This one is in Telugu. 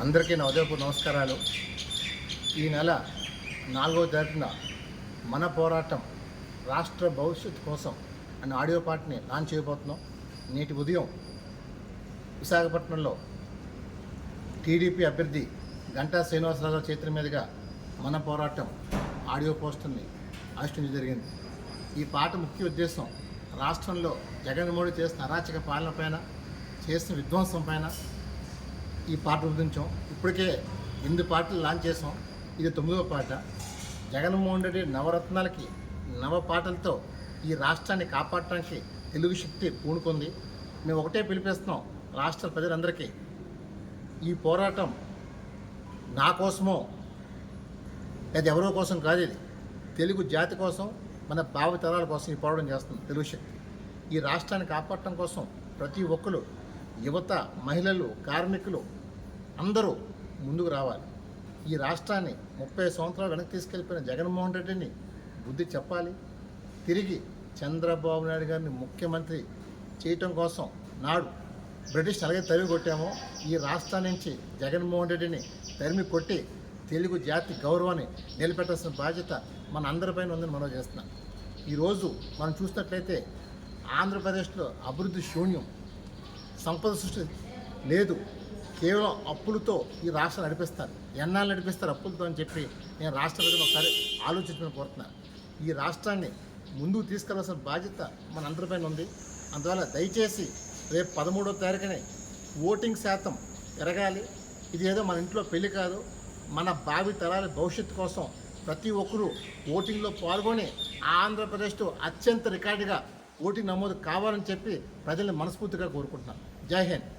అందరికీ నా ఉదయపూర్ నమస్కారాలు. ఈ నెల 4వ తారీఖున మన పోరాటం రాష్ట్ర భవిష్యత్తు కోసం అనే ఆడియో పాటని లాంచ్ చేయబోతున్నాం. నేటి ఉదయం విశాఖపట్నంలో టీడీపీ అభ్యర్థి గంటా శ్రీనివాసరావు చేతుల మీదుగా మన పోరాటం ఆడియో పోస్టర్ని ఆవిష్కరించడం జరిగింది. ఈ పాట ముఖ్య ఉద్దేశం రాష్ట్రంలో జగన్మోహన్ చేసిన అరాచక పాలన పైన, చేసిన విధ్వంసం పైన ఈ పాట రూపొందించాం. ఇప్పటికే 8 పాటలు లాంచ్ చేసాం. ఇది 9వ పాట. జగన్మోహన్ రెడ్డి నవరత్నాలకి నవ పాటలతో ఈ రాష్ట్రాన్ని కాపాడటానికి తెలుగు శక్తి పూనుకుంది. మేము ఒకటే పిలిపిస్తున్నాం రాష్ట్ర ప్రజలందరికీ, ఈ పోరాటం నా కోసమో లేదా ఎవరో కోసం కాదు, ఇది తెలుగు జాతి కోసం, మన భావితరాల కోసం ఈ పోరాటం చేస్తుంది తెలుగు శక్తి. ఈ రాష్ట్రాన్ని కాపాడటం కోసం ప్రతి ఒక్కరు, యువత, మహిళలు, కార్మికులు అందరూ ముందుకు రావాలి. ఈ రాష్ట్రాన్ని 30 సంవత్సరాలు వెనక్కి తీసుకెళ్ళిపోయిన జగన్మోహన్ రెడ్డిని బుద్ధి చెప్పాలి. తిరిగి చంద్రబాబు నాయుడు గారిని ముఖ్యమంత్రి చేయటం కోసం నాడు బ్రిటిష్ అలాగే తరిమి కొట్టామో, ఈ రాష్ట్రం నుంచి జగన్మోహన్ రెడ్డిని తరిమి కొట్టి తెలుగు జాతి గౌరవాన్ని నిలబెట్టాల్సిన బాధ్యత మన అందరిపైన ఉందని మనం చేస్తున్నాం. ఈరోజు మనం చూసినట్లయితే ఆంధ్రప్రదేశ్లో అభివృద్ధి శూన్యం, సంపద సృష్టి లేదు. కేవలం అప్పులతో ఈ రాష్ట్రం నడిపిస్తారు. ఎన్నాళ్ళు నడిపిస్తారు అప్పులతో అని చెప్పి నేను రాష్ట్ర ప్రజలు ఒకసారి ఆలోచించమని కోరుతున్నాను. ఈ రాష్ట్రాన్ని ముందుకు తీసుకెళ్లాల్సిన బాధ్యత మన అందరిపైన ఉంది. అందువల్ల దయచేసి రేపు 13వ తారీఖునే ఓటింగ్ శాతం పెరగాలి. ఇది ఏదో మన ఇంట్లో పెళ్లి కాదు, మన భావి తరాల భవిష్యత్తు కోసం ప్రతి ఒక్కరూ ఓటింగ్లో పాల్గొని ఆంధ్రప్రదేశ్లో అత్యంత రికార్డుగా ఓటింగ్ నమోదు కావాలని చెప్పి ప్రజల్ని మనస్ఫూర్తిగా కోరుకుంటున్నాను. జై హింద్.